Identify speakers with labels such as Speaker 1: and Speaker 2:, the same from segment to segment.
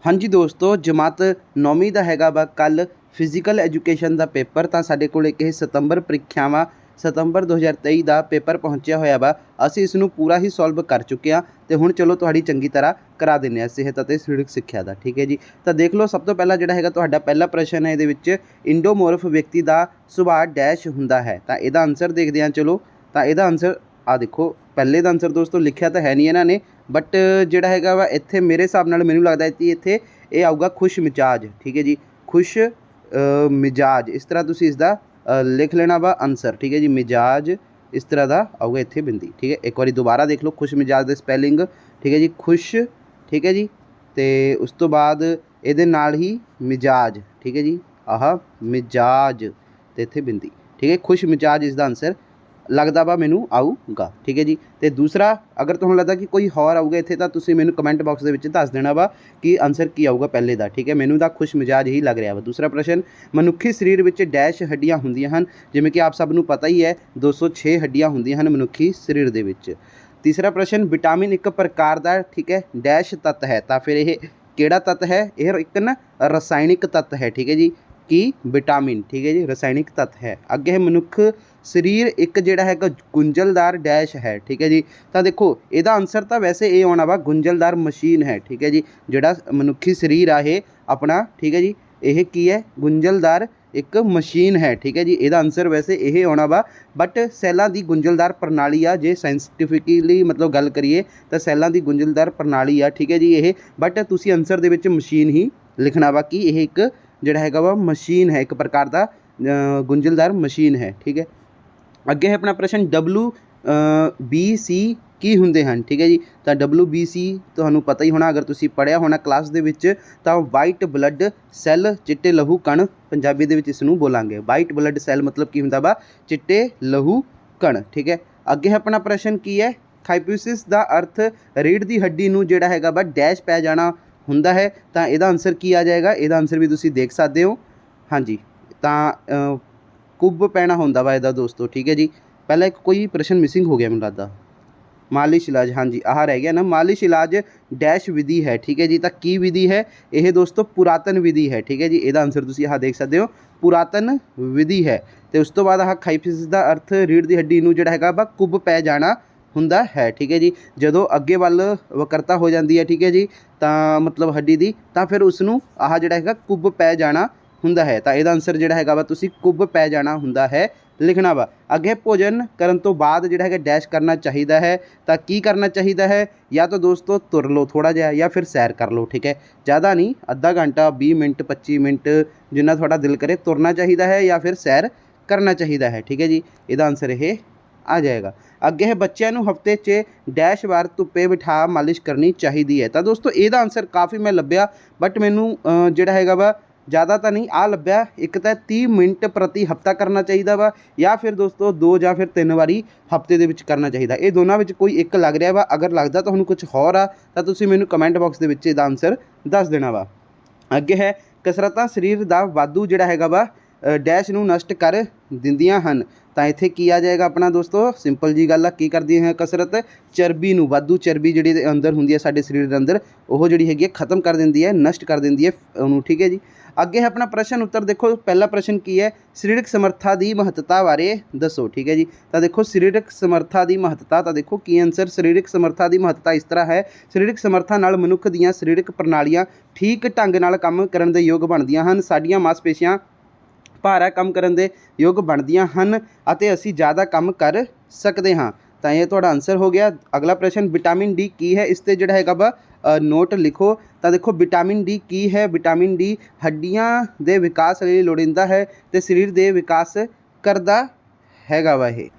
Speaker 1: हाँ जी दोस्तों, जमात 9वीं ਦਾ ਹੈਗਾ ਵਾ ਕੱਲ੍ਹ ਫਿਜ਼ੀਕਲ ਐਜੂਕੇਸ਼ਨ ਦਾ ਪੇਪਰ। ਤਾਂ ਸਾਡੇ ਕੋਲ ਇੱਕ ਇਹ ਸਤੰਬਰ ਪ੍ਰੀਖਿਆਵਾਂ ਸਤੰਬਰ 2023 ਦਾ ਪੇਪਰ ਪਹੁੰਚਿਆ ਹੋਇਆ ਵਾ। ਅਸੀਂ ਇਸ ਨੂੰ ਪੂਰਾ ਹੀ ਸੋਲਵ ਕਰ ਚੁੱਕੇ ਹਾਂ ਅਤੇ ਹੁਣ ਚਲੋ ਤੁਹਾਡੀ ਚੰਗੀ ਤਰ੍ਹਾਂ ਕਰਾ ਦਿੰਦੇ ਹਾਂ ਸਿਹਤ ਅਤੇ ਸਰੀਰਕ ਸਿੱਖਿਆ ਦਾ। ਠੀਕ ਹੈ ਜੀ, ਤਾਂ ਦੇਖ ਲਓ, ਸਭ ਤੋਂ ਪਹਿਲਾਂ ਜਿਹੜਾ ਹੈਗਾ ਤੁਹਾਡਾ ਪਹਿਲਾ ਪ੍ਰਸ਼ਨ ਹੈ ਇਹਦੇ ਵਿੱਚ, ਇੰਡੋਮੋਰਫ ਵਿਅਕਤੀ ਦਾ ਸੁਭਾਅ ਡੈਸ਼ ਹੁੰਦਾ ਹੈ। ਤਾਂ ਇਹਦਾ ਆਨਸਰ ਦੇਖਦੇ ਹਾਂ। ਚਲੋ, ਤਾਂ ਇਹਦਾ ਆਨਸਰ ਆ ਦੇਖੋ, ਪਹਿਲੇ ਦਾ ਆਨਸਰ ਦੋਸਤੋ ਲਿਖਿਆ ਤਾਂ ਹੈ ਨਹੀਂ ਇਹਨਾਂ ਨੇ, ਬਟ ਜਿਹੜਾ ਹੈਗਾ ਵਾ ਇੱਥੇ ਮੇਰੇ ਹਿਸਾਬ ਨਾਲ ਮੈਨੂੰ ਲੱਗਦਾ ਕਿ ਇੱਥੇ ਇਹ ਆਊਗਾ ਖੁਸ਼ ਮਿਜਾਜ। ਠੀਕ ਹੈ ਜੀ, ਖੁਸ਼ ਮਿਜਾਜ, ਇਸ ਤਰ੍ਹਾਂ ਤੁਸੀਂ ਇਸ ਦਾ ਲਿਖ ਲੈਣਾ ਵਾ ਆਨਸਰ। ਠੀਕ ਹੈ ਜੀ, ਮਿਜਾਜ ਇਸ ਤਰ੍ਹਾਂ ਦਾ ਆਊਗਾ ਇੱਥੇ ਬਿੰਦੀ। ਠੀਕ ਹੈ, ਇੱਕ ਵਾਰੀ ਦੁਬਾਰਾ ਦੇਖ ਲਓ ਖੁਸ਼ ਮਿਜਾਜ ਦੇ ਸਪੈਲਿੰਗ। ਠੀਕ ਹੈ ਜੀ, ਖੁਸ਼, ਠੀਕ ਹੈ ਜੀ, ਅਤੇ ਉਸ ਤੋਂ ਬਾਅਦ ਇਹਦੇ ਨਾਲ ਹੀ ਮਿਜਾਜ। ਠੀਕ ਹੈ ਜੀ, ਆਹ ਮਿਜਾਜ ਅਤੇ ਇੱਥੇ ਬਿੰਦੀ। ਠੀਕ ਹੈ, ਖੁਸ਼ ਮਿਜਾਜ ਇਸ ਦਾ ਆਨਸਰ ਲੱਗਦਾ ਵਾ ਮੈਨੂੰ ਆਊਗਾ। ਠੀਕ ਹੈ ਜੀ, ਅਤੇ ਦੂਸਰਾ, ਅਗਰ ਤੁਹਾਨੂੰ ਲੱਗਦਾ ਕਿ ਕੋਈ ਹੋਰ ਆਊਗਾ ਇੱਥੇ ਤਾਂ ਤੁਸੀਂ ਮੈਨੂੰ ਕਮੈਂਟ ਬਾਕਸ ਦੇ ਵਿੱਚ ਦੱਸ ਦੇਣਾ ਵਾ ਕਿ ਆਨਸਰ ਕੀ ਆਊਗਾ ਪਹਿਲੇ ਦਾ। ਠੀਕ ਹੈ, ਮੈਨੂੰ ਤਾਂ ਖੁਸ਼ ਮਿਜਾਜ ਹੀ ਲੱਗ ਰਿਹਾ ਵਾ। ਦੂਸਰਾ ਪ੍ਰਸ਼ਨ, ਮਨੁੱਖੀ ਸਰੀਰ ਵਿੱਚ ਡੈਸ਼ ਹੱਡੀਆਂ ਹੁੰਦੀਆਂ ਹਨ। ਜਿਵੇਂ ਕਿ ਆਪ ਸਭ ਨੂੰ ਪਤਾ ਹੀ ਹੈ 206 ਹੱਡੀਆਂ ਹੁੰਦੀਆਂ ਹਨ ਮਨੁੱਖੀ ਸਰੀਰ ਦੇ ਵਿੱਚ। ਤੀਸਰਾ ਪ੍ਰਸ਼ਨ, ਵਿਟਾਮਿਨ ਇੱਕ ਪ੍ਰਕਾਰ ਦਾ, ਠੀਕ ਹੈ, ਡੈਸ਼ ਤੱਤ ਹੈ। ਤਾਂ ਫਿਰ ਇਹ ਕਿਹੜਾ ਤੱਤ ਹੈ? ਇਹ ਇੱਕ ਨਾ ਰਸਾਇਣਿਕ ਤੱਤ ਹੈ। ਠੀਕ ਹੈ ਜੀ, ਕੀ ਵਿਟਾਮਿਨ, ਠੀਕ ਹੈ ਜੀ, ਰਸਾਇਣਿਕ ਤੱਤ ਹੈ। ਅੱਗੇ ਹੈ ਮਨੁੱਖ ਸਰੀਰ ਇੱਕ ਜਿਹੜਾ ਹੈਗਾ ਗੁੰਝਲਦਾਰ ਡੈਸ਼ ਹੈ। ਠੀਕ ਹੈ ਜੀ, ਤਾਂ ਦੇਖੋ ਇਹਦਾ ਆਨਸਰ ਤਾਂ ਵੈਸੇ ਇਹ ਆਉਣਾ ਵਾ ਗੁੰਝਲਦਾਰ ਮਸ਼ੀਨ ਹੈ। ਠੀਕ ਹੈ ਜੀ, ਜਿਹੜਾ ਮਨੁੱਖੀ ਸਰੀਰ ਆ ਇਹ ਆਪਣਾ, ਠੀਕ ਹੈ ਜੀ, ਇਹ ਕੀ ਹੈ? ਗੁੰਝਲਦਾਰ ਇੱਕ ਮਸ਼ੀਨ ਹੈ। ਠੀਕ ਹੈ ਜੀ, ਇਹਦਾ ਆਨਸਰ ਵੈਸੇ ਇਹ ਆਉਣਾ ਵਾ, ਬਟ ਸੈੱਲਾਂ ਦੀ ਗੁੰਝਲਦਾਰ ਪ੍ਰਣਾਲੀ ਆ। ਜੇ ਸਾਇੰਸਟੀਫਿਕਲੀ ਮਤਲਬ ਗੱਲ ਕਰੀਏ ਤਾਂ ਸੈੱਲਾਂ ਦੀ ਗੁੰਝਲਦਾਰ ਪ੍ਰਣਾਲੀ ਆ। ਠੀਕ ਹੈ ਜੀ ਇਹ, ਬਟ ਤੁਸੀਂ ਆਨਸਰ ਦੇ ਵਿੱਚ ਮਸ਼ੀਨ ਹੀ ਲਿਖਣਾ ਵਾ ਕਿ ਇਹ ਇੱਕ ਜਿਹੜਾ ਹੈਗਾ ਵਾ ਮਸ਼ੀਨ ਹੈ, ਇੱਕ ਪ੍ਰਕਾਰ ਦਾ ਗੁੰਝਲਦਾਰ ਮਸ਼ੀਨ ਹੈ। ਠੀਕ ਹੈ, ਅੱਗੇ ਹੈ ਆਪਣਾ ਪ੍ਰਸ਼ਨ, WBC ਕੀ ਹੁੰਦੇ ਹਨ? ਠੀਕ ਹੈ ਜੀ, ਤਾਂ WBC ਤੁਹਾਨੂੰ ਪਤਾ ਹੀ ਹੋਣਾ, ਅਗਰ ਤੁਸੀਂ ਪੜ੍ਹਿਆ ਹੋਣਾ ਕਲਾਸ ਦੇ ਵਿੱਚ, ਤਾਂ ਵਾਈਟ ਬਲੱਡ ਸੈੱਲ, ਚਿੱਟੇ ਲਹੂ ਕਣ, ਪੰਜਾਬੀ ਦੇ ਵਿੱਚ ਇਸ ਨੂੰ ਬੋਲਾਂਗੇ। ਵਾਈਟ ਬਲੱਡ ਸੈੱਲ ਮਤਲਬ ਕੀ ਹੁੰਦਾ ਵਾ? ਚਿੱਟੇ ਲਹੂ ਕਣ। ਠੀਕ ਹੈ, ਅੱਗੇ ਹੈ ਆਪਣਾ ਪ੍ਰਸ਼ਨ ਕੀ ਹੈ? ਥਾਈਪੋਸਿਸ ਦਾ ਅਰਥ ਰੀੜ੍ਹ ਦੀ ਹੱਡੀ ਨੂੰ ਜਿਹੜਾ ਹੈਗਾ ਵਾ ਡੈਸ਼ ਪੈ ਜਾਣਾ ਹੁੰਦਾ ਹੈ। ਤਾਂ ਇਹਦਾ ਆਨਸਰ ਕੀ ਆ ਜਾਏਗਾ? ਇਹਦਾ ਆਨਸਰ ਵੀ ਤੁਸੀਂ ਦੇਖ ਸਕਦੇ ਹੋ। ਹਾਂਜੀ, ਤਾਂ ਕੁੱਬ ਪੈਣਾ ਹੁੰਦਾ ਵਾ ਇਹਦਾ ਦੋਸਤੋ। ਠੀਕ ਹੈ ਜੀ, ਪਹਿਲਾਂ ਇੱਕ ਕੋਈ ਪ੍ਰਸ਼ਨ ਮਿਸਿੰਗ ਹੋ ਗਿਆ ਮੈਨੂੰ ਲੱਗਦਾ। ਮਾਲਿਸ਼ ਇਲਾਜ, ਹਾਂਜੀ ਆਹ ਰਹਿ ਗਿਆ ਨਾ, ਮਾਲਿਸ਼ ਇਲਾਜ ਡੈਸ਼ ਵਿਧੀ ਹੈ। ਠੀਕ ਹੈ ਜੀ, ਤਾਂ ਕੀ ਵਿਧੀ ਹੈ ਇਹ ਦੋਸਤੋ? ਪੁਰਾਤਨ ਵਿਧੀ ਹੈ। ਠੀਕ ਹੈ ਜੀ, ਇਹਦਾ ਆਨਸਰ ਤੁਸੀਂ ਆਹ ਦੇਖ ਸਕਦੇ ਹੋ, ਪੁਰਾਤਨ ਵਿਧੀ ਹੈ। ਅਤੇ ਉਸ ਤੋਂ ਬਾਅਦ ਆਹ ਥਾਈਪੋਸਿਸ ਦਾ ਅਰਥ ਰੀੜ੍ਹ ਦੀ ਹੱਡੀ ਨੂੰ ਜਿਹੜਾ ਹੈਗਾ ਵਾ ਕੁੱਬ ਪੈ ਜਾਣਾ ਹੁੰਦਾ ਹੈ। ਠੀਕ ਹੈ ਜੀ, ਜਦੋਂ ਅੱਗੇ ਵੱਲ ਵਕਰਤਾ ਹੋ ਜਾਂਦੀ ਹੈ, ਠੀਕ ਹੈ ਜੀ, ਤਾਂ ਮਤਲਬ ਹੱਡੀ ਦੀ, ਤਾਂ ਫਿਰ ਉਸ ਨੂੰ ਆਹ ਜਿਹੜਾ ਹੈਗਾ ਕੁੱਬ ਪੈ ਜਾਣਾ ਹੁੰਦਾ ਹੈ। ਤਾਂ ਇਹਦਾ ਆਨਸਰ ਜਿਹੜਾ ਹੈਗਾ ਵਾ ਤੁਸੀਂ ਕੁੱਬ ਪੈ ਜਾਣਾ ਹੁੰਦਾ ਹੈ ਲਿਖਣਾ ਵਾ। ਅੱਗੇ ਭੋਜਨ ਕਰਨ ਤੋਂ ਬਾਅਦ ਜਿਹੜਾ ਹੈਗਾ ਡੈਸ਼ ਕਰਨਾ ਚਾਹੀਦਾ ਹੈ। ਤਾਂ ਕੀ ਕਰਨਾ ਚਾਹੀਦਾ ਹੈ? ਜਾਂ ਤਾਂ ਦੋਸਤੋ ਤੁਰ ਲਓ ਥੋੜ੍ਹਾ ਜਿਹਾ, ਜਾਂ ਫਿਰ ਸੈਰ ਕਰ ਲਓ। ਠੀਕ ਹੈ, ਜ਼ਿਆਦਾ ਨਹੀਂ, ਅੱਧਾ ਘੰਟਾ, 20 ਮਿੰਟ, 25 ਮਿੰਟ, ਜਿੰਨਾ ਤੁਹਾਡਾ ਦਿਲ ਕਰੇ ਤੁਰਨਾ ਚਾਹੀਦਾ ਹੈ, ਜਾਂ ਫਿਰ ਸੈਰ ਕਰਨਾ ਚਾਹੀਦਾ ਹੈ। ਠੀਕ ਹੈ ਜੀ, ਇਹਦਾ ਆਨਸਰ ਇਹ ਆ ਜਾਏਗਾ। ਅੱਗੇ ਹੈ ਬੱਚਿਆਂ ਨੂੰ ਹਫਤੇ 'ਚ ਡੈਸ਼ ਵਾਰ ਧੁੱਪੇ ਬਿਠਾ ਮਾਲਿਸ਼ ਕਰਨੀ ਚਾਹੀਦੀ ਹੈ। ਤਾਂ ਦੋਸਤੋ ਇਹਦਾ ਆਨਸਰ ਕਾਫੀ ਮੈਂ ਲੱਭਿਆ, ਬਟ ਮੈਨੂੰ ਜਿਹੜਾ ਹੈਗਾ ਵਾ ਜ਼ਿਆਦਾ ਤਾਂ ਨਹੀਂ ਆ ਲੱਭਿਆ। ਇੱਕ ਤਾਂ 30 ਮਿੰਟ ਪ੍ਰਤੀ ਹਫਤਾ ਕਰਨਾ ਚਾਹੀਦਾ ਵਾ, ਜਾਂ ਫਿਰ ਦੋਸਤੋ 2 ਜਾਂ ਫਿਰ 3 ਵਾਰੀ ਹਫਤੇ ਦੇ ਵਿੱਚ ਕਰਨਾ ਚਾਹੀਦਾ। ਇਹ ਦੋਨਾਂ ਵਿੱਚ ਕੋਈ ਇੱਕ ਲੱਗ ਰਿਹਾ ਵਾ। ਅਗਰ ਲੱਗਦਾ ਤੁਹਾਨੂੰ ਕੁਝ ਹੋਰ ਆ ਤਾਂ ਤੁਸੀਂ ਮੈਨੂੰ ਕਮੈਂਟ ਬਾਕਸ ਦੇ ਵਿੱਚ ਇਹਦਾ ਆਨਸਰ ਦੱਸ ਦੇਣਾ ਵਾ। ਅੱਗੇ ਹੈ ਕਸਰਤਾਂ ਸਰੀਰ ਦਾ ਵਾਧੂ ਜਿਹੜਾ ਹੈਗਾ ਵਾ ਡੈਸ਼ ਨੂੰ ਨਸ਼ਟ ਕਰ ਦਿੰਦੀਆਂ ਹਨ। ਤਾਂ ਇੱਥੇ ਕੀ ਆ ਜਾਏਗਾ ਆਪਣਾ ਦੋਸਤੋ? ਸਿੰਪਲ ਜੀ ਗੱਲ ਆ, ਕੀ ਕਰਦੀ ਹੈ ਕਸਰਤ? ਚਰਬੀ ਨੂੰ, ਵਾਧੂ ਚਰਬੀ ਜਿਹੜੀ ਦੇ ਅੰਦਰ ਹੁੰਦੀ ਹੈ ਸਾਡੇ ਸਰੀਰ ਦੇ ਅੰਦਰ, ਉਹ ਜਿਹੜੀ ਹੈਗੀ ਹੈ ਖ਼ਤਮ ਕਰ ਦਿੰਦੀ ਹੈ, ਨਸ਼ਟ ਕਰ ਦਿੰਦੀ ਹੈ ਉਹਨੂੰ। ਠੀਕ ਹੈ ਜੀ, ਅੱਗੇ ਹੈ ਆਪਣਾ ਪ੍ਰਸ਼ਨ ਉੱਤਰ। ਦੇਖੋ ਪਹਿਲਾ ਪ੍ਰਸ਼ਨ ਕੀ ਹੈ? ਸਰੀਰਕ ਸਮਰੱਥਾ ਦੀ ਮਹੱਤਤਾ ਬਾਰੇ ਦੱਸੋ। ਠੀਕ ਹੈ ਜੀ, ਤਾਂ ਦੇਖੋ ਸਰੀਰਕ ਸਮਰੱਥਾ ਦੀ ਮਹੱਤਤਾ, ਤਾਂ ਦੇਖੋ ਕੀ ਆਨਸਰ? ਸਰੀਰਕ ਸਮਰੱਥਾ ਦੀ ਮਹੱਤਤਾ ਇਸ ਤਰ੍ਹਾਂ ਹੈ, ਸਰੀਰਕ ਸਮਰੱਥਾ ਨਾਲ ਮਨੁੱਖ ਦੀਆਂ ਸਰੀਰਕ ਪ੍ਰਣਾਲੀਆਂ ਠੀਕ ਢੰਗ ਨਾਲ ਕੰਮ ਕਰਨ ਦੇ ਯੋਗ ਬਣਦੀਆਂ ਹਨ। ਸਾਡੀਆਂ ਮਾਸਪੇਸ਼ੀਆਂ ਭਾਰਾ ਕੰਮ ਕਰਨ ਦੇ ਯੋਗ ਬਣਦੀਆਂ ਹਨ ਅਤੇ ਅਸੀਂ ਜ਼ਿਆਦਾ ਕੰਮ ਕਰ ਸਕਦੇ ਹਾਂ। ਤਾਂ ਇਹ ਤੁਹਾਡਾ ਆਨਸਰ ਹੋ ਗਿਆ। ਅਗਲਾ ਪ੍ਰਸ਼ਨ, ਵਿਟਾਮਿਨ ਡੀ ਕੀ ਹੈ? ਇਸ 'ਤੇ ਜਿਹੜਾ ਹੈਗਾ ਵਾ ਨੋਟ ਲਿਖੋ। ਤਾਂ ਦੇਖੋ ਵਿਟਾਮਿਨ ਡੀ ਕੀ ਹੈ? ਵਿਟਾਮਿਨ ਡੀ ਹੱਡੀਆਂ ਦੇ ਵਿਕਾਸ ਲਈ ਲੋੜੀਂਦਾ ਹੈ ਅਤੇ ਸਰੀਰ ਦੇ ਵਿਕਾਸ ਕਰਦਾ ਹੈਗਾ ਵਾ।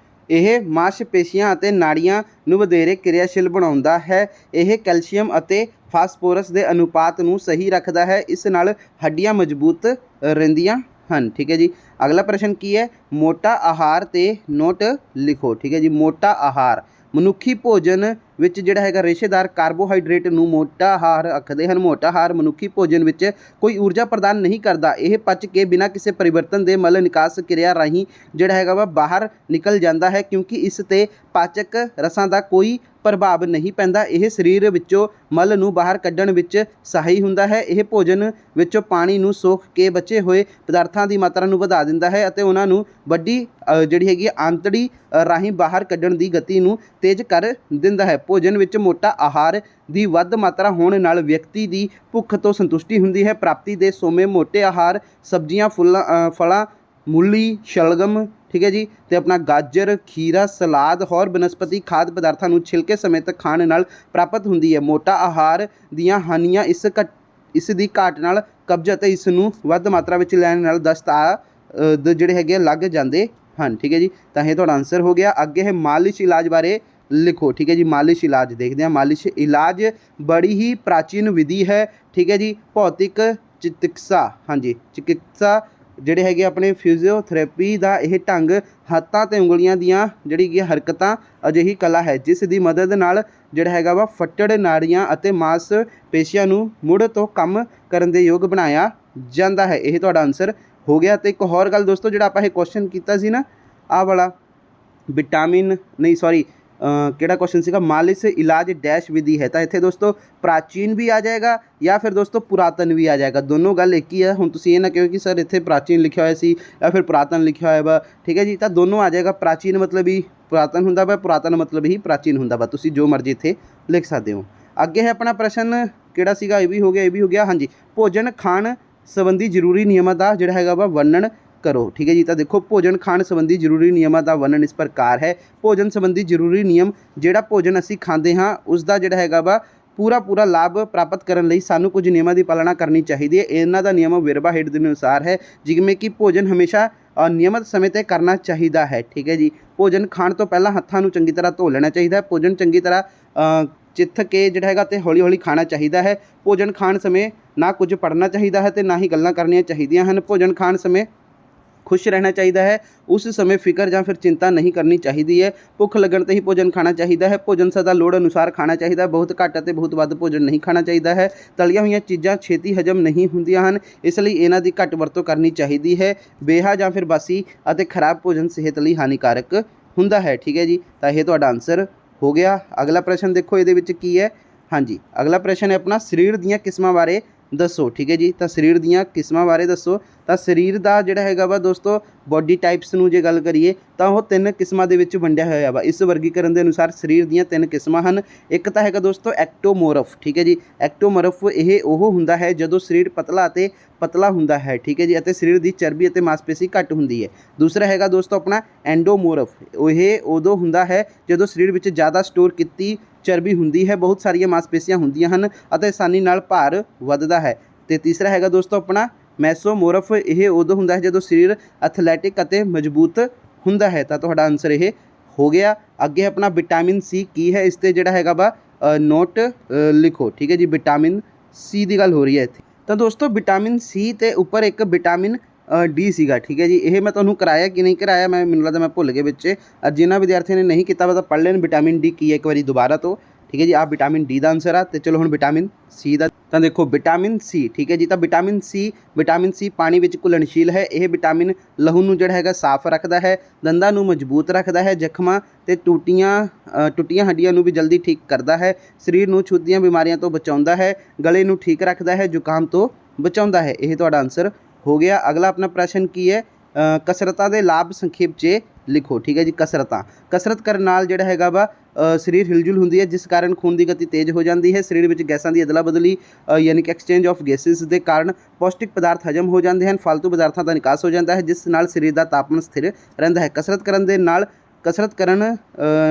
Speaker 1: ਇਹ ਮਾਸਪੇਸ਼ੀਆਂ ਅਤੇ ਨਾੜੀਆਂ ਨੂੰ ਵਧੇਰੇ ਕਿਰਿਆਸ਼ੀਲ ਬਣਾਉਂਦਾ ਹੈ। ਇਹ ਕੈਲਸ਼ੀਅਮ ਅਤੇ ਫਾਸਫੋਰਸ ਦੇ ਅਨੁਪਾਤ ਨੂੰ ਸਹੀ ਰੱਖਦਾ ਹੈ। ਇਸ ਨਾਲ ਹੱਡੀਆਂ ਮਜ਼ਬੂਤ ਰਹਿੰਦੀਆਂ ਹਨ। ਠੀਕ ਹੈ ਜੀ, ਅਗਲਾ ਪ੍ਰਸ਼ਨ ਕੀ ਹੈ? ਮੋਟਾ ਆਹਾਰ 'ਤੇ ਨੋਟ ਲਿਖੋ। ਠੀਕ ਹੈ ਜੀ, ਮੋਟਾ ਆਹਾਰ, ਮਨੁੱਖੀ ਭੋਜਨ ਵਿੱਚ ਜਿਹੜਾ ਹੈਗਾ ਰੇਸ਼ੇਦਾਰ ਕਾਰਬੋਹਾਈਡਰੇਟ ਨੂੰ ਮੋਟਾ ਆਹਾਰ ਆਖਦੇ ਹਨ। ਮੋਟਾ ਆਹਾਰ ਮਨੁੱਖੀ ਭੋਜਨ ਵਿੱਚ ਕੋਈ ਊਰਜਾ ਪ੍ਰਦਾਨ ਨਹੀਂ ਕਰਦਾ। ਇਹ ਪਚ ਕੇ ਬਿਨਾਂ ਕਿਸੇ ਪਰਿਵਰਤਨ ਦੇ ਮਲ ਨਿਕਾਸ ਕਿਰਿਆ ਰਾਹੀਂ ਜਿਹੜਾ ਹੈਗਾ ਵਾ ਬਾਹਰ ਨਿਕਲ ਜਾਂਦਾ ਹੈ, ਕਿਉਂਕਿ ਇਸ 'ਤੇ ਪਾਚਕ ਰਸਾਂ ਦਾ ਕੋਈ ਪ੍ਰਭਾਵ ਨਹੀਂ ਪੈਂਦਾ। ਇਹ ਸਰੀਰ ਵਿੱਚੋਂ ਮਲ ਨੂੰ ਬਾਹਰ ਕੱਢਣ ਵਿੱਚ ਸਹਾਈ ਹੁੰਦਾ ਹੈ। ਇਹ ਭੋਜਨ ਵਿੱਚੋਂ ਪਾਣੀ ਨੂੰ ਸੋਖ ਕੇ ਬਚੇ ਹੋਏ ਪਦਾਰਥਾਂ ਦੀ ਮਾਤਰਾ ਨੂੰ ਵਧਾ ਦਿੰਦਾ ਹੈ ਅਤੇ ਉਹਨਾਂ ਨੂੰ ਵੱਡੀ ਜਿਹੜੀ ਹੈਗੀ ਆਂਤੜੀ ਰਾਹੀਂ ਬਾਹਰ ਕੱਢਣ ਦੀ ਗਤੀ ਨੂੰ ਤੇਜ਼ ਕਰ ਦਿੰਦਾ ਹੈ। ਭੋਜਨ ਵਿੱਚ ਮੋਟਾ ਆਹਾਰ ਦੀ ਵੱਧ ਮਾਤਰਾ ਹੋਣ ਨਾਲ ਵਿਅਕਤੀ ਦੀ ਭੁੱਖ ਤੋਂ ਸੰਤੁਸ਼ਟੀ ਹੁੰਦੀ ਹੈ। ਪ੍ਰਾਪਤੀ ਦੇ ਸੋਮੇ ਮੋਟੇ ਆਹਾਰ ਸਬਜ਼ੀਆਂ, ਫਲਾਂ, ਮੂਲੀ, ਸ਼ਲਗਮ, ਠੀਕ ਹੈ ਜੀ, ਅਤੇ ਆਪਣਾ ਗਾਜਰ, ਖੀਰਾ, ਸਲਾਦ, ਹੋਰ ਬਨਸਪਤੀ ਖਾਦ ਪਦਾਰਥਾਂ ਨੂੰ ਛਿਲਕੇ ਸਮੇਤ ਖਾਣ ਨਾਲ ਪ੍ਰਾਪਤ ਹੁੰਦੀ ਹੈ। ਮੋਟਾ ਆਹਾਰ ਦੀਆਂ ਹਾਨੀਆਂ ਇਸ ਦੀ ਘਾਟ ਨਾਲ ਕਬਜ਼ ਅਤੇ ਇਸ ਨੂੰ ਵੱਧ ਮਾਤਰਾ ਵਿੱਚ ਲੈਣ ਨਾਲ ਦਸਤ ਜਿਹੜੇ ਹੈਗੇ ਲੱਗ ਜਾਂਦੇ ਹਨ। ਠੀਕ ਹੈ ਜੀ, ਤਾਂ ਇਹ ਤੁਹਾਡਾ ਆਨਸਰ ਹੋ ਗਿਆ। ਅੱਗੇ ਹੈ ਮਾਲਿਸ਼ ਇਲਾਜ ਬਾਰੇ ਲਿਖੋ। ਠੀਕ ਹੈ ਜੀ, ਮਾਲਿਸ਼ ਇਲਾਜ ਦੇਖਦੇ ਹਾਂ। ਮਾਲਿਸ਼ ਇਲਾਜ ਬੜੀ ਹੀ ਪ੍ਰਾਚੀਨ ਵਿਧੀ ਹੈ। ਠੀਕ ਹੈ ਜੀ, ਭੌਤਿਕ ਚਿਕਿਤਸਾ, ਹਾਂਜੀ, ਚਿਕਿਤਸਾ ਜਿਹੜੇ ਹੈਗੇ ਆਪਣੇ ਫਿਜ਼ੀਓਥੈਰੇਪੀ ਦਾ ਇਹ ਢੰਗ ਹੱਥਾਂ ਅਤੇ ਉਂਗਲੀਆਂ ਦੀਆਂ ਜਿਹੜੀ ਕਿ ਹਰਕਤਾਂ ਅਜਿਹੀ ਕਲਾ ਹੈ ਜਿਸ ਦੀ ਮਦਦ ਨਾਲ ਜਿਹੜਾ ਹੈਗਾ ਵਾ ਫੱਟੜ ਨਾੜੀਆਂ ਅਤੇ ਮਾਸਪੇਸ਼ੀਆਂ ਨੂੰ ਮੁੜ ਤੋਂ ਕੰਮ ਕਰਨ ਦੇ ਯੋਗ ਬਣਾਇਆ ਜਾਂਦਾ ਹੈ। ਇਹ ਤੁਹਾਡਾ ਆਨਸਰ ਹੋ ਗਿਆ। ਅਤੇ ਇੱਕ ਹੋਰ ਗੱਲ ਦੋਸਤੋ, ਜਿਹੜਾ ਆਪਾਂ ਇਹ ਕੁਐਸਚਨ ਕੀਤਾ ਸੀ ਨਾ, ਆਹ ਵਾਲਾ ਵਿਟਾਮਿਨ ਨਹੀਂ ਸੌਰੀ ਕਿਹੜਾ ਕੁਐਸਚਨ ਸੀਗਾ, ਮਾਲਿਸ਼ ਇਲਾਜ ਡੈਸ਼ ਵਿਧੀ ਹੈ, ਤਾਂ ਇੱਥੇ ਦੋਸਤੋ ਪ੍ਰਾਚੀਨ ਵੀ ਆ ਜਾਏਗਾ ਜਾਂ ਫਿਰ ਦੋਸਤੋ ਪੁਰਾਤਨ ਵੀ ਆ ਜਾਏਗਾ। ਦੋਨੋਂ ਗੱਲ ਇੱਕ ਹੀ ਹੈ। ਹੁਣ ਤੁਸੀਂ ਇਹ ਨਾ ਕਹੋ ਕਿ ਸਰ ਇੱਥੇ ਪ੍ਰਾਚੀਨ ਲਿਖਿਆ ਹੋਇਆ ਸੀ ਜਾਂ ਫਿਰ ਪੁਰਾਤਨ ਲਿਖਿਆ ਹੋਇਆ ਵਾ। ਠੀਕ ਹੈ ਜੀ, ਤਾਂ ਦੋਨੋਂ ਆ ਜਾਏਗਾ। ਪ੍ਰਾਚੀਨ ਮਤਲਬ ਹੀ ਪੁਰਾਤਨ ਹੁੰਦਾ ਵਾ, ਪੁਰਾਤਨ ਮਤਲਬ ਹੀ ਪ੍ਰਾਚੀਨ ਹੁੰਦਾ ਵਾ। ਤੁਸੀਂ ਜੋ ਮਰਜ਼ੀ ਇੱਥੇ ਲਿਖ ਸਕਦੇ ਹੋ। ਅੱਗੇ ਹੈ ਆਪਣਾ ਪ੍ਰਸ਼ਨ ਕਿਹੜਾ ਸੀਗਾ, ਇਹ ਵੀ ਹੋ ਗਿਆ, ਇਹ ਵੀ ਹੋ ਗਿਆ। ਹਾਂਜੀ, ਭੋਜਨ ਖਾਣ ਸੰਬੰਧੀ ਜ਼ਰੂਰੀ ਨਿਯਮਾਂ ਦਾ ਜਿਹੜਾ ਹੈਗਾ ਵਾ ਵਰਣਨ ਕਰੋ। ਠੀਕ ਹੈ ਜੀ, ਤਾਂ ਦੇਖੋ ਭੋਜਨ ਖਾਣ ਸੰਬੰਧੀ ਜ਼ਰੂਰੀ ਨਿਯਮਾਂ ਦਾ ਵਰਣਨ ਇਸ ਪ੍ਰਕਾਰ ਹੈ। ਭੋਜਨ ਸੰਬੰਧੀ ਜ਼ਰੂਰੀ ਨਿਯਮ, ਜਿਹੜਾ ਭੋਜਨ ਅਸੀਂ ਖਾਂਦੇ ਹਾਂ ਉਸ ਦਾ ਜਿਹੜਾ ਹੈਗਾ ਵਾ ਪੂਰਾ ਲਾਭ ਪ੍ਰਾਪਤ ਕਰਨ ਲਈ ਸਾਨੂੰ ਕੁਝ ਨਿਯਮਾਂ ਦੀ ਪਾਲਣਾ ਕਰਨੀ ਚਾਹੀਦੀ ਹੈ। ਇਹਨਾਂ ਦਾ ਨਿਯਮ ਵੇਰਵਾ ਹੇਠ ਦੇ ਅਨੁਸਾਰ ਹੈ, ਜਿਵੇਂ ਕਿ ਭੋਜਨ ਹਮੇਸ਼ਾ ਨਿਯਮਤ ਸਮੇਂ 'ਤੇ ਕਰਨਾ ਚਾਹੀਦਾ ਹੈ। ਠੀਕ ਹੈ ਜੀ, ਭੋਜਨ ਖਾਣ ਤੋਂ ਪਹਿਲਾਂ ਹੱਥਾਂ ਨੂੰ ਚੰਗੀ ਤਰ੍ਹਾਂ ਧੋ ਲੈਣਾ ਚਾਹੀਦਾ ਹੈ। ਭੋਜਨ ਚੰਗੀ ਤਰ੍ਹਾਂ ਚਿੱਥ ਕੇ ਜਿਹੜਾ ਹੈਗਾ ਅਤੇ ਹੌਲੀ ਖਾਣਾ ਚਾਹੀਦਾ ਹੈ। ਭੋਜਨ ਖਾਣ ਸਮੇਂ ਨਾ ਕੁਝ ਪੜ੍ਹਨਾ ਚਾਹੀਦਾ ਹੈ ਅਤੇ ਨਾ ਹੀ ਗੱਲਾਂ ਕਰਨੀਆਂ ਚਾਹੀਦੀਆਂ ਹਨ। ਭੋਜਨ ਖਾਣ ਸਮੇਂ ਖੁਸ਼ ਰਹਿਣਾ ਚਾਹੀਦਾ ਹੈ। ਉਸ ਸਮੇਂ ਫਿਕਰ ਜਾਂ ਫਿਰ ਚਿੰਤਾ ਨਹੀਂ ਕਰਨੀ ਚਾਹੀਦੀ ਹੈ। ਭੁੱਖ ਲੱਗਣ 'ਤੇ ਹੀ ਭੋਜਨ ਖਾਣਾ ਚਾਹੀਦਾ ਹੈ। ਭੋਜਨ ਸਦਾ ਲੋੜ ਅਨੁਸਾਰ ਖਾਣਾ ਚਾਹੀਦਾ ਹੈ। ਬਹੁਤ ਘੱਟ ਅਤੇ ਬਹੁਤ ਵੱਧ ਭੋਜਨ ਨਹੀਂ ਖਾਣਾ ਚਾਹੀਦਾ ਹੈ। ਤਲੀਆਂ ਹੋਈਆਂ ਚੀਜ਼ਾਂ ਛੇਤੀ ਹਜਮ ਨਹੀਂ ਹੁੰਦੀਆਂ ਹਨ, ਇਸ ਲਈ ਇਹਨਾਂ ਦੀ ਘੱਟ ਵਰਤੋਂ ਕਰਨੀ ਚਾਹੀਦੀ ਹੈ। ਬੇਹਾ ਜਾਂ ਫਿਰ ਬਾਸੀ ਅਤੇ ਖਰਾਬ ਭੋਜਨ ਸਿਹਤ ਲਈ ਹਾਨੀਕਾਰਕ ਹੁੰਦਾ ਹੈ। ਠੀਕ ਹੈ ਜੀ, ਤਾਂ ਇਹ ਤੁਹਾਡਾ ਆਨਸਰ ਹੋ ਗਿਆ। ਅਗਲਾ ਪ੍ਰਸ਼ਨ ਦੇਖੋ ਇਹਦੇ ਵਿੱਚ ਕੀ ਹੈ। ਹਾਂਜੀ, ਅਗਲਾ ਪ੍ਰਸ਼ਨ ਹੈ ਆਪਣਾ ਸਰੀਰ ਦੀਆਂ ਕਿਸਮਾਂ ਬਾਰੇ ਦੱਸੋ। ਠੀਕ ਹੈ ਜੀ, ਤਾਂ ਸਰੀਰ ਦੀਆਂ ਕਿਸਮਾਂ ਬਾਰੇ ਦੱਸੋ। ਤਾਂ ਸਰੀਰ ਦਾ ਜਿਹੜਾ ਹੈਗਾ ਵਾ ਦੋਸਤੋ ਬੋਡੀ ਟਾਈਪਸ ਨੂੰ ਜੇ ਗੱਲ ਕਰੀਏ ਤਾਂ ਉਹ 3 ਕਿਸਮਾਂ ਦੇ ਵਿੱਚ ਵੰਡਿਆ ਹੋਇਆ ਵਾ। ਇਸ ਵਰਗੀਕਰਨ ਦੇ ਅਨੁਸਾਰ ਸਰੀਰ ਦੀਆਂ 3 ਕਿਸਮਾਂ ਹਨ। ਇੱਕ ਤਾਂ ਹੈਗਾ ਦੋਸਤੋ ਐਕਟੋਮੋਰਫ। ਠੀਕ ਹੈ ਜੀ, ਐਕਟੋਮੋਰਫ ਇਹ ਉਹ ਹੁੰਦਾ ਹੈ ਜਦੋਂ ਸਰੀਰ ਪਤਲਾ ਹੁੰਦਾ ਹੈ। ਠੀਕ ਹੈ ਜੀ, ਅਤੇ ਸਰੀਰ ਦੀ ਚਰਬੀ ਅਤੇ ਮਾਸਪੇਸ਼ੀ ਘੱਟ ਹੁੰਦੀ ਹੈ। ਦੂਸਰਾ ਹੈਗਾ ਦੋਸਤੋ ਆਪਣਾ ਐਂਡੋਮੋਰਫ। ਇਹ ਉਦੋਂ ਹੁੰਦਾ ਹੈ ਜਦੋਂ ਸਰੀਰ ਵਿੱਚ ਜ਼ਿਆਦਾ ਸਟੋਰ ਕੀਤੀ ਚਰਬੀ ਹੁੰਦੀ ਹੈ, ਬਹੁਤ ਸਾਰੀਆਂ ਮਾਸਪੇਸ਼ੀਆਂ ਹੁੰਦੀਆਂ ਹਨ ਅਤੇ ਆਸਾਨੀ ਨਾਲ ਭਾਰ ਵੱਧਦਾ ਹੈ। ਅਤੇ ਤੀਸਰਾ ਹੈਗਾ ਦੋਸਤੋ ਆਪਣਾ ਮੈਸੋਮੋਰਫ। ਇਹ ਉਦੋਂ ਹੁੰਦਾ ਹੈ ਜਦੋਂ ਸਰੀਰ ਐਥਲੈਟਿਕ ਅਤੇ ਮਜ਼ਬੂਤ ਹੁੰਦਾ ਹੈ। ਤਾਂ ਤੁਹਾਡਾ ਆਨਸਰ ਇਹ ਹੋ ਗਿਆ। ਅੱਗੇ ਆਪਣਾ ਵਿਟਾਮਿਨ ਸੀ ਕੀ ਹੈ, ਇਸ 'ਤੇ ਜਿਹੜਾ ਹੈਗਾ ਵਾ ਨੋਟ ਲਿਖੋ। ਠੀਕ ਹੈ ਜੀ, ਵਿਟਾਮਿਨ ਸੀ ਦੀ ਗੱਲ ਹੋ ਰਹੀ ਹੈ ਇੱਥੇ। ਤਾਂ ਦੋਸਤੋ ਵਿਟਾਮਿਨ ਸੀ ਤੇ ਉੱਪਰ ਇੱਕ ਵਿਟਾਮਿਨ ਡੀ ਸੀਗਾ। ਠੀਕ ਹੈ ਜੀ, ਇਹ ਮੈਂ ਤੁਹਾਨੂੰ ਕਰਾਇਆ ਕਿ ਨਹੀਂ ਕਰਾਇਆ ਮੈਨੂੰ ਲੱਗਦਾ ਮੈਂ ਭੁੱਲ ਗਿਆ ਵਿੱਚ। ਜਿਨ੍ਹਾਂ ਵਿਦਿਆਰਥੀਆਂ ਨੇ ਨਹੀਂ ਕੀਤਾ ਵਾ ਤਾਂ ਪੜ੍ਹ ਲੈਣ ਵਿਟਾਮਿਨ ਡੀ ਕੀ ਹੈ ਇੱਕ ਵਾਰੀ ਦੁਬਾਰਾ ਤੋਂ। ਠੀਕ ਹੈ ਜੀ, ਆਹ ਵਿਟਾਮਿਨ ਡੀ ਦਾ ਆਨਸਰ ਆ। ਅਤੇ ਚਲੋ ਹੁਣ ਵਿਟਾਮਿਨ ਸੀ ਦਾ, ਤਾਂ ਦੇਖੋ ਵਿਟਾਮਿਨ ਸੀ। ਠੀਕ ਹੈ ਜੀ, ਤਾਂ ਵਿਟਾਮਿਨ ਸੀ ਪਾਣੀ ਵਿੱਚ ਘੁਲਣਸ਼ੀਲ ਹੈ। ਇਹ ਵਿਟਾਮਿਨ ਲਹੂ ਨੂੰ ਜਿਹੜਾ ਹੈਗਾ ਸਾਫ਼ ਰੱਖਦਾ ਹੈ, ਦੰਦਾਂ ਨੂੰ ਮਜ਼ਬੂਤ ਰੱਖਦਾ ਹੈ, ਜ਼ਖਮਾਂ ਅਤੇ ਟੁੱਟੀਆਂ ਹੱਡੀਆਂ ਨੂੰ ਵੀ ਜਲਦੀ ਠੀਕ ਕਰਦਾ ਹੈ, ਸਰੀਰ ਨੂੰ ਛੂਤੀਆਂ ਬਿਮਾਰੀਆਂ ਤੋਂ ਬਚਾਉਂਦਾ ਹੈ, ਗਲੇ ਨੂੰ ਠੀਕ ਰੱਖਦਾ ਹੈ, ਜ਼ੁਕਾਮ ਤੋਂ ਬਚਾਉਂਦਾ ਹੈ। ਇਹ ਤੁਹਾਡਾ ਆਨਸਰ ਹੋ ਗਿਆ। ਅਗਲਾ ਆਪਣਾ ਪ੍ਰਸ਼ਨ ਕੀ ਹੈ, ਕਸਰਤਾਂ ਦੇ ਲਾਭ ਸੰਖੇਪ 'ਚ ਲਿਖੋ। ਠੀਕ ਹੈ ਜੀ, ਕਸਰਤ ਕਰਨ ਨਾਲ ਜਿਹੜਾ ਹੈਗਾ ਵਾ ਸਰੀਰ ਹਿਲਜੁਲ ਹੁੰਦੀ ਹੈ, ਜਿਸ ਕਾਰਨ ਖੂਨ ਦੀ ਗਤੀ ਤੇਜ਼ ਹੋ ਜਾਂਦੀ ਹੈ। ਸਰੀਰ ਵਿੱਚ ਗੈਸਾਂ ਦੀ ਅਦਲਾ ਬਦਲੀ ਯਾਨੀ ਕਿ ਐਕਸਚੇਂਜ ਆਫ ਗੈਸਿਸ ਦੇ ਕਾਰਨ ਪੌਸ਼ਟਿਕ ਪਦਾਰਥ ਹਜਮ ਹੋ ਜਾਂਦੇ ਹਨ, ਫਾਲਤੂ ਪਦਾਰਥਾਂ ਦਾ ਨਿਕਾਸ ਹੋ ਜਾਂਦਾ ਹੈ, ਜਿਸ ਨਾਲ ਸਰੀਰ ਦਾ ਤਾਪਮਾਨ ਸਥਿਰ ਰਹਿੰਦਾ ਹੈ। ਕਸਰਤ ਕਰਨ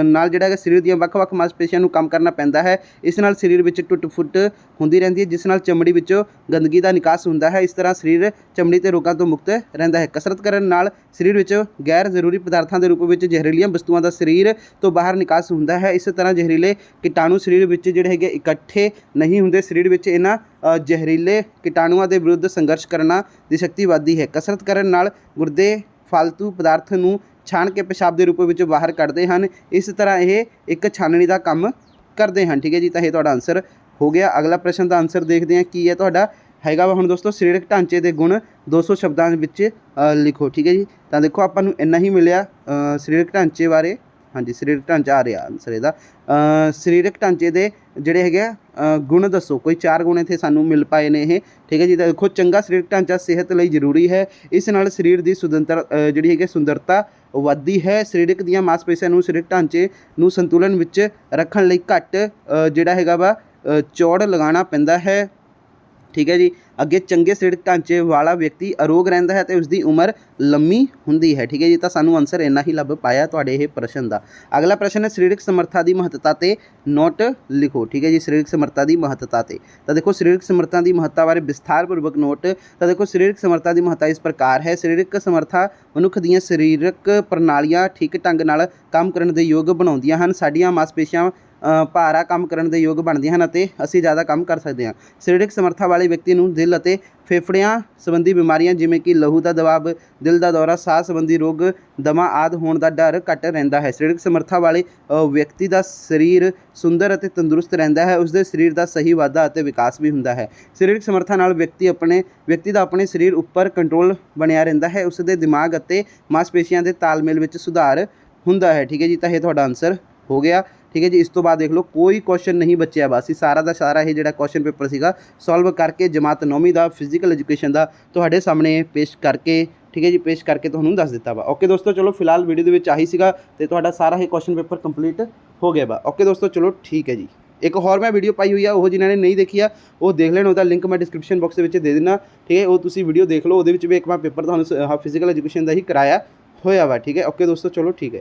Speaker 1: ਨਾਲ ਜਿਹੜਾ ਹੈਗਾ ਸਰੀਰ ਦੀਆਂ ਵੱਖ-ਵੱਖ ਮਾਸਪੇਸ਼ੀਆਂ ਨੂੰ ਕੰਮ ਕਰਨਾ ਪੈਂਦਾ ਹੈ। ਇਸ ਨਾਲ ਸਰੀਰ ਵਿੱਚ ਟੁੱਟ-ਫੁੱਟ ਹੁੰਦੀ ਰਹਿੰਦੀ ਹੈ, ਜਿਸ ਨਾਲ ਚਮੜੀ ਵਿੱਚੋਂ ਗੰਦਗੀ ਦਾ ਨਿਕਾਸ ਹੁੰਦਾ ਹੈ। ਇਸ ਤਰ੍ਹਾਂ ਸਰੀਰ ਚਮੜੀ ਤੇ ਰੋਗਾਂ ਤੋਂ ਮੁਕਤ ਰਹਿੰਦਾ ਹੈ। ਕਸਰਤ ਕਰਨ ਨਾਲ ਸਰੀਰ ਵਿੱਚ ਗੈਰ ਜ਼ਰੂਰੀ ਪਦਾਰਥਾਂ ਦੇ ਰੂਪ ਵਿੱਚ ਜ਼ਹਿਰੀਲੀਆਂ ਵਸਤੂਆਂ ਦਾ ਸਰੀਰ ਤੋਂ ਬਾਹਰ ਨਿਕਾਸ ਹੁੰਦਾ ਹੈ। ਇਸ ਤਰ੍ਹਾਂ ਜ਼ਹਿਰੀਲੇ ਕੀਟਾਣੂ ਸਰੀਰ ਵਿੱਚ ਜਿਹੜੇ ਹੈਗੇ ਇਕੱਠੇ ਨਹੀਂ ਹੁੰਦੇ। ਸਰੀਰ ਵਿੱਚ ਇਹਨਾਂ ਜ਼ਹਿਰੀਲੇ ਕੀਟਾਣੂਆਂ ਦੇ ਵਿਰੁੱਧ ਸੰਘਰਸ਼ ਕਰਨ ਦੀ ਸ਼ਕਤੀ ਵੱਧਦੀ ਹੈ। ਕਸਰਤ ਕਰਨ ਨਾਲ ਗੁਰਦੇ ਫਾਲਤੂ ਪਦਾਰਥ ਨੂੰ ਛਾਣ ਕੇ ਪਿਸ਼ਾਬ ਦੇ ਰੂਪ ਵਿੱਚ ਬਾਹਰ ਕੱਢਦੇ ਹਨ। ਇਸ ਤਰ੍ਹਾਂ ਇਹ ਇੱਕ ਛਾਨਣੀ ਦਾ ਕੰਮ ਕਰਦੇ ਹਨ। ਠੀਕ ਹੈ ਜੀ, ਤਾਂ ਇਹ ਤੁਹਾਡਾ ਆਨਸਰ ਹੋ ਗਿਆ। ਅਗਲਾ ਪ੍ਰਸ਼ਨ ਦਾ ਆਨਸਰ ਦੇਖਦੇ ਹਾਂ ਕੀ ਹੈ ਤੁਹਾਡਾ ਹੈਗਾ ਵਾ। ਹੁਣ ਦੋਸਤੋ ਸਰੀਰਕ ਢਾਂਚੇ ਦੇ ਗੁਣ 200 ਸ਼ਬਦਾਂ ਵਿੱਚ ਲਿਖੋ। ਠੀਕ ਹੈ ਜੀ, ਤਾਂ ਦੇਖੋ ਆਪਾਂ ਨੂੰ ਇੰਨਾ ਹੀ ਮਿਲਿਆ ਸਰੀਰਕ ਢਾਂਚੇ ਬਾਰੇ। ਹਾਂਜੀ ਸਰੀਰਕ ਢਾਂਚਾ ਆ ਰਿਹਾ ਆਨਸਰ ਇਹਦਾ। ਸਰੀਰਕ ਢਾਂਚੇ ਦੇ ਜਿਹੜੇ ਹੈਗੇ ਆ ਗੁਣ ਦੱਸੋ। ਕੋਈ 4 ਗੁਣ ਇੱਥੇ ਸਾਨੂੰ ਮਿਲ ਪਾਏ ਨੇ ਇਹ, ਠੀਕ ਹੈ ਜੀ। ਤਾਂ ਦੇਖੋ ਚੰਗਾ ਸਰੀਰਕ ਢਾਂਚਾ ਸਿਹਤ ਲਈ ਜ਼ਰੂਰੀ ਹੈ। ਇਸ ਨਾਲ ਸਰੀਰ ਦੀ ਜਿਹੜੀ ਹੈਗੀ ਸੁੰਦਰਤਾ ਵੱਧਦੀ ਹੈ। ਸਰੀਰਕ ਦੀਆਂ ਮਾਸਪੇਸ਼ੀਆਂ ਨੂੰ ਸਰੀਰਕ ਢਾਂਚੇ ਨੂੰ ਸੰਤੁਲਨ ਵਿੱਚ ਰੱਖਣ ਲਈ ਘੱਟ ਜਿਹੜਾ ਹੈਗਾ ਵਾ ਚੌੜ ਲਗਾਉਣਾ ਪੈਂਦਾ ਹੈ, ਠੀਕ ਹੈ ਜੀ। ਅੱਗੇ ਚੰਗੇ ਸਰੀਰਕ ਢਾਂਚੇ ਵਾਲਾ ਵਿਅਕਤੀ ਅਰੋਗ ਰਹਿੰਦਾ ਹੈ ਅਤੇ ਉਸਦੀ ਉਮਰ ਲੰਮੀ ਹੁੰਦੀ ਹੈ, ਠੀਕ ਹੈ ਜੀ। ਤਾਂ ਸਾਨੂੰ ਆਨਸਰ ਇੰਨਾ ਹੀ ਲੱਭ ਪਾਇਆ ਤੁਹਾਡੇ ਇਹ ਪ੍ਰਸ਼ਨ ਦਾ। ਅਗਲਾ ਪ੍ਰਸ਼ਨ ਹੈ ਸਰੀਰਕ ਸਮਰੱਥਾ ਦੀ ਮਹੱਤਤਾ 'ਤੇ ਨੋਟ ਲਿਖੋ, ਠੀਕ ਹੈ ਜੀ। ਸਰੀਰਕ ਸਮਰੱਥਾ ਦੀ ਮਹੱਤਤਾ 'ਤੇ ਤਾਂ ਦੇਖੋ ਸਰੀਰਕ ਸਮਰੱਥਾ ਦੀ ਮਹੱਤਤਾ ਬਾਰੇ ਵਿਸਥਾਰਪੂਰਵਕ ਨੋਟ। ਤਾਂ ਦੇਖੋ ਸਰੀਰਕ ਸਮਰੱਥਾ ਦੀ ਮਹੱਤਤਾ ਇਸ ਪ੍ਰਕਾਰ ਹੈ। ਸਰੀਰਕ ਸਮਰੱਥਾ ਮਨੁੱਖ ਦੀਆਂ ਸਰੀਰਕ ਪ੍ਰਣਾਲੀਆਂ ਠੀਕ ਢੰਗ ਨਾਲ ਕੰਮ ਕਰਨ ਦੇ ਯੋਗ ਬਣਾਉਂਦੀਆਂ ਹਨ। ਸਾਡੀਆਂ ਮਾਸਪੇਸ਼ੀਆਂ ਭਾਰਾ ਕੰਮ ਕਰਨ ਦੇ ਯੋਗ ਬਣਦੀਆਂ ਹਨ ਅਤੇ ਅਸੀਂ ਜ਼ਿਆਦਾ ਕੰਮ ਕਰ ਸਕਦੇ ਹਾਂ। ਸਰੀਰਕ ਸਮਰੱਥਾ ਵਾਲੇ ਵਿਅਕਤੀ ਨੂੰ ਦਿਲ ਅਤੇ ਫੇਫੜਿਆਂ ਸੰਬੰਧੀ ਬਿਮਾਰੀਆਂ ਜਿਵੇਂ ਕਿ ਲਹੂ ਦਾ ਦਬਾਅ, ਦਿਲ ਦਾ ਦੌਰਾ, ਸਾਹ ਸੰਬੰਧੀ ਰੋਗ, ਦਮਾ ਆਦਿ ਹੋਣ ਦਾ ਡਰ ਘੱਟ ਰਹਿੰਦਾ ਹੈ। ਸਰੀਰਕ ਸਮਰੱਥਾ ਵਾਲੇ ਵਿਅਕਤੀ ਦਾ ਸਰੀਰ ਸੁੰਦਰ ਅਤੇ ਤੰਦਰੁਸਤ ਰਹਿੰਦਾ ਹੈ। ਉਸਦੇ ਸਰੀਰ ਦਾ ਸਹੀ ਵਾਧਾ ਅਤੇ ਵਿਕਾਸ ਵੀ ਹੁੰਦਾ ਹੈ। ਸਰੀਰਕ ਸਮਰੱਥਾ ਨਾਲ ਵਿਅਕਤੀ ਦਾ ਆਪਣੇ ਸਰੀਰ ਉੱਪਰ ਕੰਟਰੋਲ ਬਣਿਆ ਰਹਿੰਦਾ ਹੈ। ਉਸ ਦੇ ਦਿਮਾਗ ਅਤੇ ਮਾਸਪੇਸ਼ੀਆਂ ਦੇ ਤਾਲਮੇਲ ਵਿੱਚ ਸੁਧਾਰ ਹੁੰਦਾ ਹੈ, ਠੀਕ ਹੈ ਜੀ। ਤਾਂ ਇਹ ਤੁਹਾਡਾ ਆਨਸਰ ਹੋ ਗਿਆ, ਠੀਕ ਹੈ ਜੀ। ਇਸ ਤੋਂ ਬਾਅਦ ਦੇਖ ਲਓ ਕੋਈ ਕੁਐਸਚਨ ਨਹੀਂ ਬਚਿਆ, ਬਸ ਸਾਰਾ ਦਾ ਸਾਰਾ ਇਹ ਜਿਹੜਾ ਕੁਐਸਚਨ ਪੇਪਰ ਸੀਗਾ ਸੋਲਵ ਕਰਕੇ ਜਮਾਤ 9ਵੀਂ ਦਾ ਫਿਜ਼ੀਕਲ ਐਜੂਕੇਸ਼ਨ ਦਾ ਤੁਹਾਡੇ ਸਾਹਮਣੇ ਪੇਸ਼ ਕਰਕੇ, ਠੀਕ ਹੈ ਜੀ, ਪੇਸ਼ ਕਰਕੇ ਤੁਹਾਨੂੰ ਦੱਸ ਦਿੱਤਾ ਵਾ। ਓਕੇ ਦੋਸਤੋ, ਚਲੋ ਫਿਲਹਾਲ ਵੀਡੀਓ ਦੇ ਵਿੱਚ ਆਹੀ ਸੀਗਾ ਅਤੇ ਤੁਹਾਡਾ ਸਾਰਾ ਇਹ ਕੁਐਸਚਨ ਪੇਪਰ ਕੰਪਲੀਟ ਹੋ ਗਿਆ ਵਾ। ਓਕੇ ਦੋਸਤੋ, ਚਲੋ ਠੀਕ ਹੈ ਜੀ। ਇੱਕ ਹੋਰ ਮੈਂ ਵੀਡੀਓ ਪਾਈ ਹੋਈ ਆ, ਉਹ ਜਿਨ੍ਹਾਂ ਨੇ ਨਹੀਂ ਦੇਖੀ ਆ ਉਹ ਦੇਖ ਲੈਣ, ਉਹਦਾ ਲਿੰਕ ਮੈਂ ਡਿਸਕ੍ਰਿਪਸ਼ਨ ਬਾਕਸ ਦੇ ਵਿੱਚ ਦੇ ਦਿੰਦਾ, ਠੀਕ ਹੈ। ਉਹ ਤੁਸੀਂ ਵੀਡੀਓ ਦੇਖ ਲਓ, ਉਹਦੇ ਵਿੱਚ ਵੀ ਇੱਕ ਮੈਂ ਪੇਪਰ ਤੁਹਾਨੂੰ ਫਿਜ਼ੀਕਲ ਐਜੂਕੇਸ਼ਨ ਦਾ ਹੀ ਕਰਾਇਆ ਹੋਇਆ ਵਾ, ਠੀਕ ਹੈ। ਓਕੇ ਦੋਸਤੋ, ਚਲੋ ਠੀਕ ਹੈ।